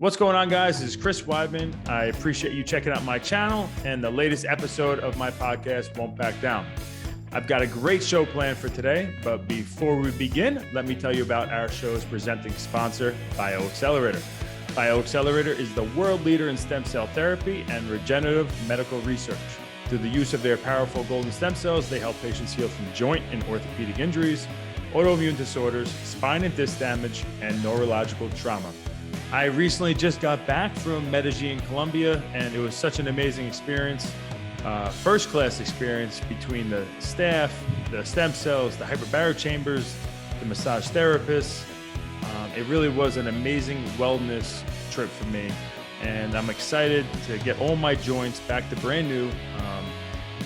What's going on, guys? This is Chris Weidman. I appreciate you checking out my channel and the latest episode of my podcast, Won't Back Down. I've got a great show planned for today, but before we begin, let me tell you about our show's presenting sponsor, BioXcellerator. BioXcellerator is the world leader in stem cell therapy and regenerative medical research. Through the use of their powerful golden stem cells, they help patients heal from joint and orthopedic injuries, autoimmune disorders, spine and disc damage, and neurological trauma. I recently just got back from Medellin, Colombia, and it was such an amazing experience. First-class experience between the staff, the stem cells, the hyperbaric chambers, the massage therapists. It really was an amazing wellness trip for me, and I'm excited to get all my joints back to brand new.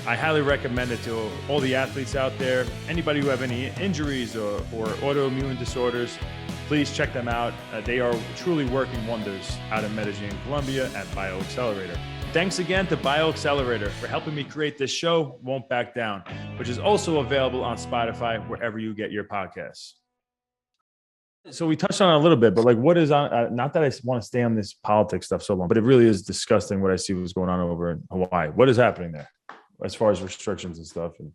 I highly recommend it to all the athletes out there. Anybody who have any injuries or autoimmune disorders, please check them out. They are truly working wonders out of Medellin, Colombia at BioXcellerator. Thanks again to BioXcellerator for helping me create this show, Won't Back Down, which is also available on Spotify, wherever you get your podcasts. So we touched on it a little bit, but like, what is on, not that I want to stay on this politics stuff so long, but it really is disgusting what I see what's going on over in Hawaii. What is happening there as far as restrictions and stuff? And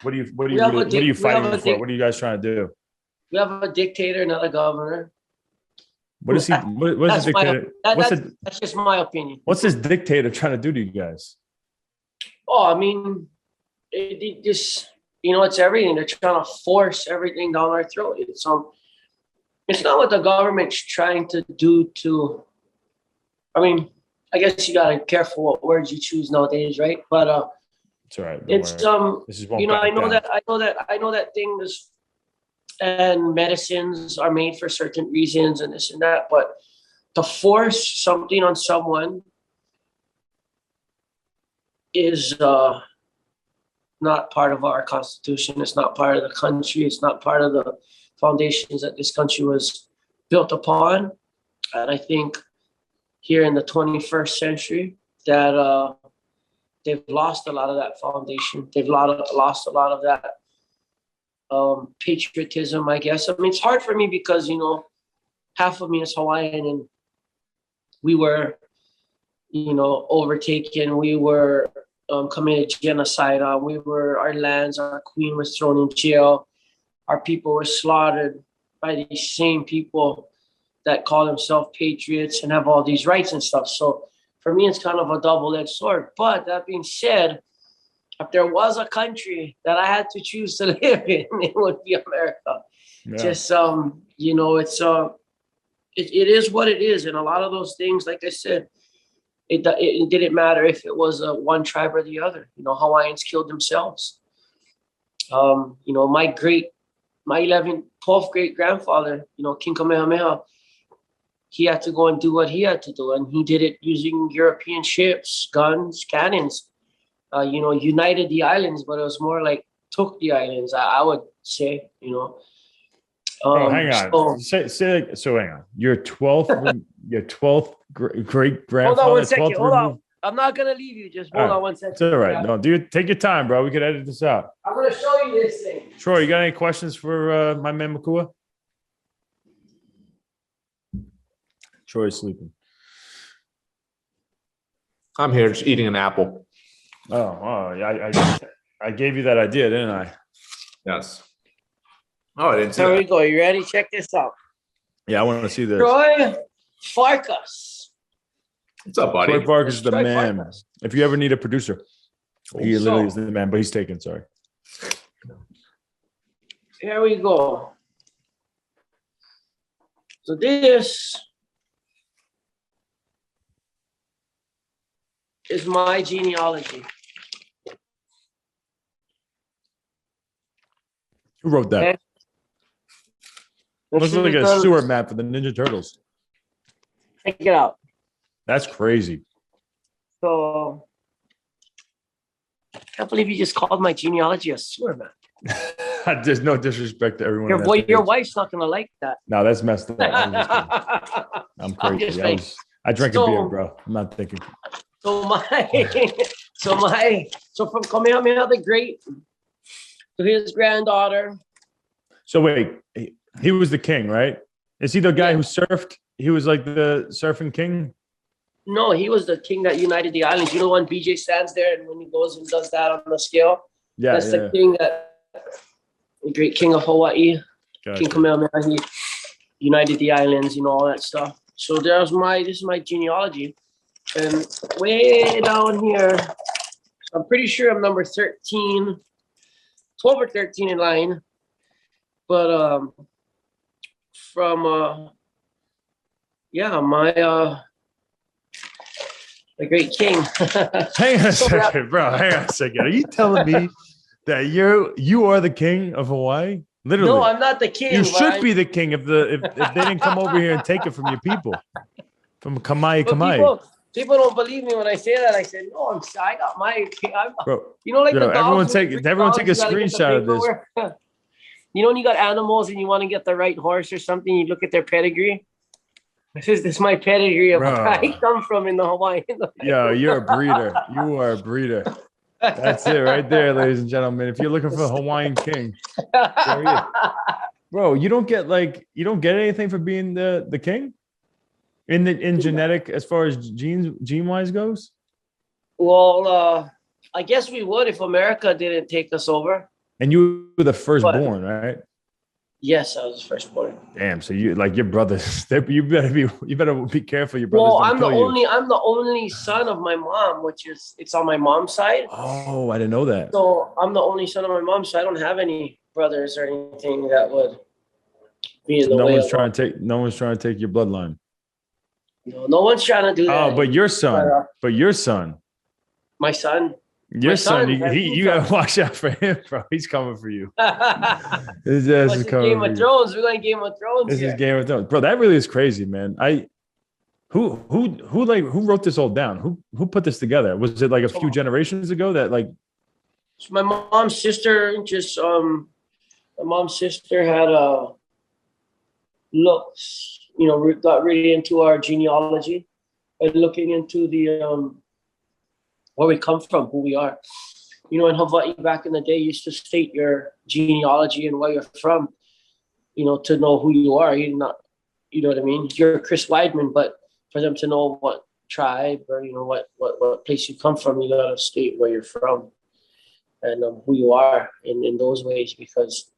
what are you fighting for? What are you guys trying to do? We have a dictator, not a governor. What is he? What is the dictator? That's just my opinion. What's this dictator trying to do to you guys? Oh, I mean, it just, it's everything. They're trying to force everything down our throat. It's not what the government's trying to do to. I mean, I guess you gotta be careful what words you choose nowadays, right? But it's all right. This is I know that things and medicines are made for certain reasons and this and that, but to force something on someone is not part of our constitution. It's not part of the country. It's not part of the foundations that this country was built upon. And I think here in the 21st century that they've lost a lot of that foundation. They've lost a lot of that patriotism, I guess. I mean, it's hard for me because, half of me is Hawaiian and we were, overtaken. We were committed genocide on. Our lands, our queen was thrown in jail. Our people were slaughtered by these same people that call themselves patriots and have all these rights and stuff. So for me, it's kind of a double-edged sword. But that being said, if there was a country that I had to choose to live in, it would be America. Yeah. Just, it is what it is. And a lot of those things, like I said, it didn't matter if it was one tribe or the other. Hawaiians killed themselves. My 12th great grandfather, King Kamehameha, he had to go and do what he had to do. And he did it using European ships, guns, cannons. United the islands, but it was more like took the islands, I would say, hang on. So hang on. Your 12th great grandfather. Hold on 1 second. Hold on. I'm not going to leave you. Just hold on 1 second. It's all right. No, dude, take your time, bro. We could edit this out. I'm going to show you this thing. Troy, you got any questions for my man Makua? Troy's sleeping. I'm here just eating an apple. I gave you that idea, didn't I? Yes. Oh, I didn't see There we go. You ready? Check this out. Yeah, I want to see this. Troy Farkas. What's up, buddy? Troy Farkas is the man. Farkas. If you ever need a producer, he literally is the man, but he's taken, sorry. Here we go. So this is my genealogy. Who wrote that? Okay. Looks like a sewer map for the Ninja Turtles. Check it out. That's crazy. So, I can't believe you just called my genealogy a sewer map. There's no disrespect to everyone. Your wife's not gonna like that. No, that's messed up. I'm crazy. I drank a beer, bro. I'm not thinking. So from Kamehameha the Great to his granddaughter. So wait, he was the king, right? Is he the guy who surfed? he was like the surfing king. No, he was the king that united the islands. You know, when BJ stands there and when he goes and does that on the scale, that's the king the great king of Hawaii, Gotcha. King Kamehameha. He united the islands, all that stuff. So this is my genealogy. And way down here, I'm pretty sure I'm number 13, 12 or 13 in line. But from the great king. Hang on a second, bro. Hang on a second. Are you telling me that you are the king of Hawaii? Literally. No, I'm not the king. You should be the king if they didn't come over here and take it from your people. From Kamai. People don't believe me when I say that. I said, no, I got my bro. Like the everyone dogs, take a screenshot of this. When you got animals and you want to get the right horse or something, you look at their pedigree. This is my pedigree of where I come from in the Hawaiian. Yo, you're a breeder. You are a breeder. That's it right there, ladies and gentlemen. If you're looking for a Hawaiian king, there he is. Bro, you don't get anything for being the king in genetic as far as gene wise goes. Well, I guess we would if America didn't take us over. And you were the firstborn, right? Yes, I was the firstborn. Damn, so you like your brothers. You better be careful. Your brothers. Well, I'm the only son of my mom, it's on my mom's side. Oh, I didn't know that. So I'm the only son of my mom, so I don't have any brothers or anything that would be in the way. No one's trying to take your bloodline. No one's trying to do that. Oh, but your son. My son. Your son, you gotta watch out for him, bro. He's coming for you. His ass is coming. Game of Thrones. We're going Game of Thrones. This is Game of Thrones, bro. That really is crazy, man. Who wrote this all down? Who put this together? Was it like a few generations ago that like? So my mom's sister had got really into our genealogy and looking into the where we come from, who we are. In Hawaii back in the day, you used to state your genealogy and where you're from, to know who you are. You're not, you know what I mean? You're Chris Weidman, but for them to know what tribe or, what place you come from, you got to state where you're from and who you are in those ways, because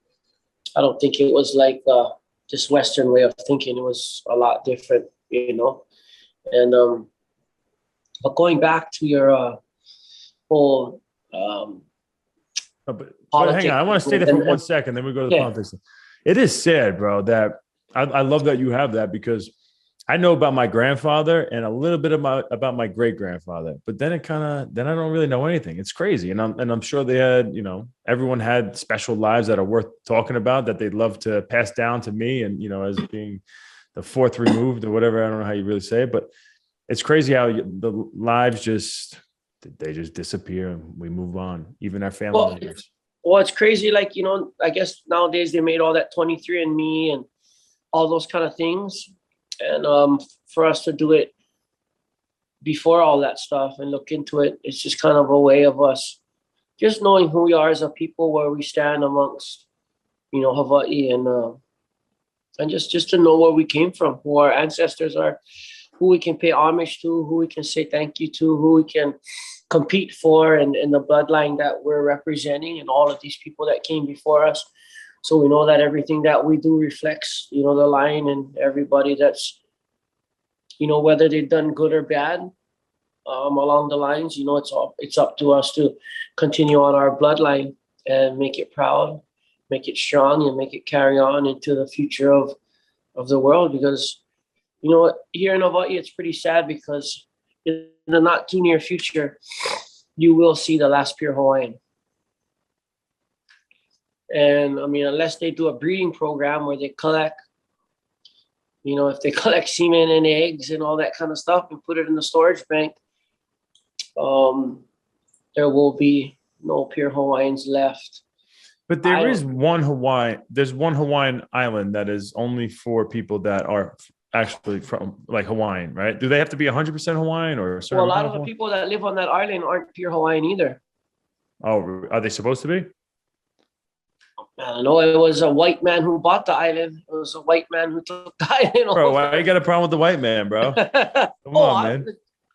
I don't think it was like this Western way of thinking. It was a lot different, And but going back to your whole but hang on, I want to stay there for 1 second, then we go to the politics. It is sad, bro, that I love that you have that, because I know about my grandfather and a little bit about my great grandfather, but then I don't really know anything. It's crazy, and I'm sure they had, everyone had special lives that are worth talking about that they'd love to pass down to me, and as being the fourth removed or whatever. I don't know how you really say it, but it's crazy how the lives just disappear and we move on, even our family members. Well, it's crazy. Like, I guess nowadays they made all that 23andMe and all those kind of things. And for us to do it before all that stuff and look into it, it's just kind of a way of us just knowing who we are as a people, where we stand amongst, Hawaii, and just to know where we came from, who our ancestors are, who we can pay homage to, who we can say thank you to, who we can compete for, and the bloodline that we're representing, and all of these people that came before us. So we know that everything that we do reflects, the line, and everybody that's, whether they've done good or bad along the lines, it's up to us to continue on our bloodline and make it proud, make it strong, and make it carry on into the future of the world. Because here in Hawaii, it's pretty sad, because in the not too near future, you will see the last pure Hawaiian. And unless they do a breeding program where they collect, if they collect semen and eggs and all that kind of stuff and put it in the storage bank, there will be no pure Hawaiians left. But there's one Hawaiian island that is only for people that are actually from like Hawaiian, right? Do they have to be 100% Hawaiian or a certain? Well, a lot of the people that live on that island aren't pure Hawaiian either. Oh, are they supposed to be? I don't know. It was a white man who bought the island. It was a white man who took the island. Bro, why you got a problem with the white man, bro? Come on, man.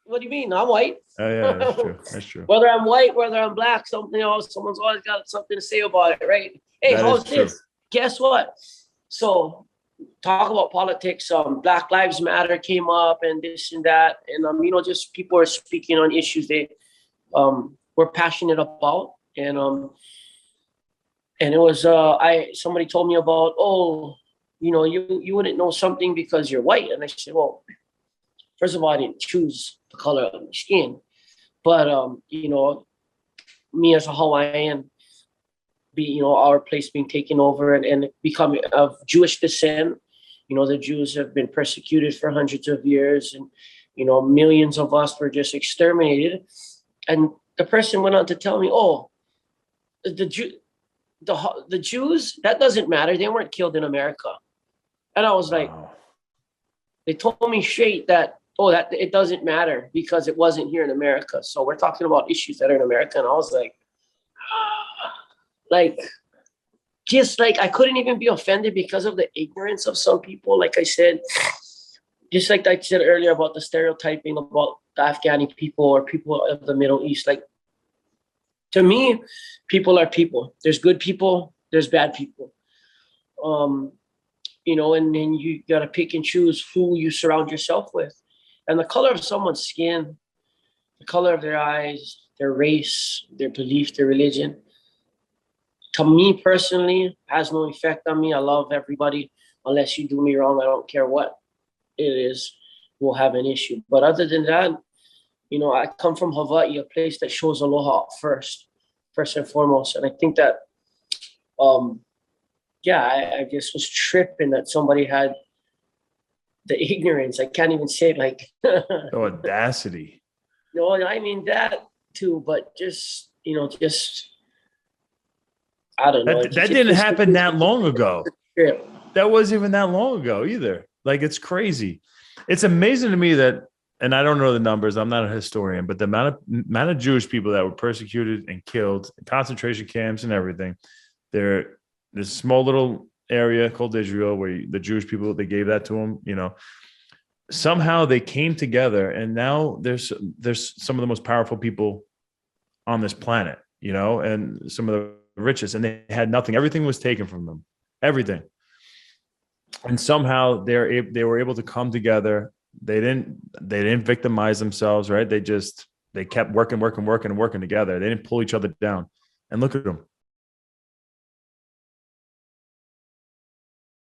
What do you mean? I'm white. Oh, yeah, that's true. That's true. Whether I'm white, whether I'm black, something else, someone's always got something to say about it, right? Hey, That how's is true. this? Guess what? So talk about politics. Black Lives Matter came up and this and that. And, just people are speaking on issues they were passionate about. And it was, somebody told me about, you wouldn't know something because you're white. And I said, well, first of all, I didn't choose the color of my skin. But, me as a Hawaiian, our place being taken over and becoming of Jewish descent, the Jews have been persecuted for hundreds of years and, millions of us were just exterminated. And the person went on to tell me, oh, the Jews, that doesn't matter. They weren't killed in America. And I was like, they told me straight that it doesn't matter because it wasn't here in America. So we're talking about issues that are in America. And I was like, I couldn't even be offended because of the ignorance of some people. Like I said, just like I said earlier about the stereotyping about the Afghani people or people of the Middle East. Like, to me, people are people. There's good people, there's bad people. And then you got to pick and choose who you surround yourself with. And the color of someone's skin, the color of their eyes, their race, their belief, their religion, to me personally, has no effect on me. I love everybody. Unless you do me wrong, I don't care what it is, we'll have an issue. But other than that, I come from Hawaii, a place that shows aloha first and foremost. And I think that, I just was tripping that somebody had the ignorance. I can't even say it like The audacity. No, I mean that too, but just I don't know. That didn't happen that long ago. Yeah. That wasn't even that long ago either. Like, it's crazy. It's amazing to me that, and I don't know the numbers, I'm not a historian, but the amount of Jewish people that were persecuted and killed in concentration camps and everything, this small little area called Israel where the Jewish people, they gave that to them, somehow they came together, and now there's some of the most powerful people on this planet, and some of the richest, and they had nothing. Everything was taken from them, everything. And somehow they were able to come together. They didn't victimize themselves, right? They kept working together. They didn't pull each other down. And look at them.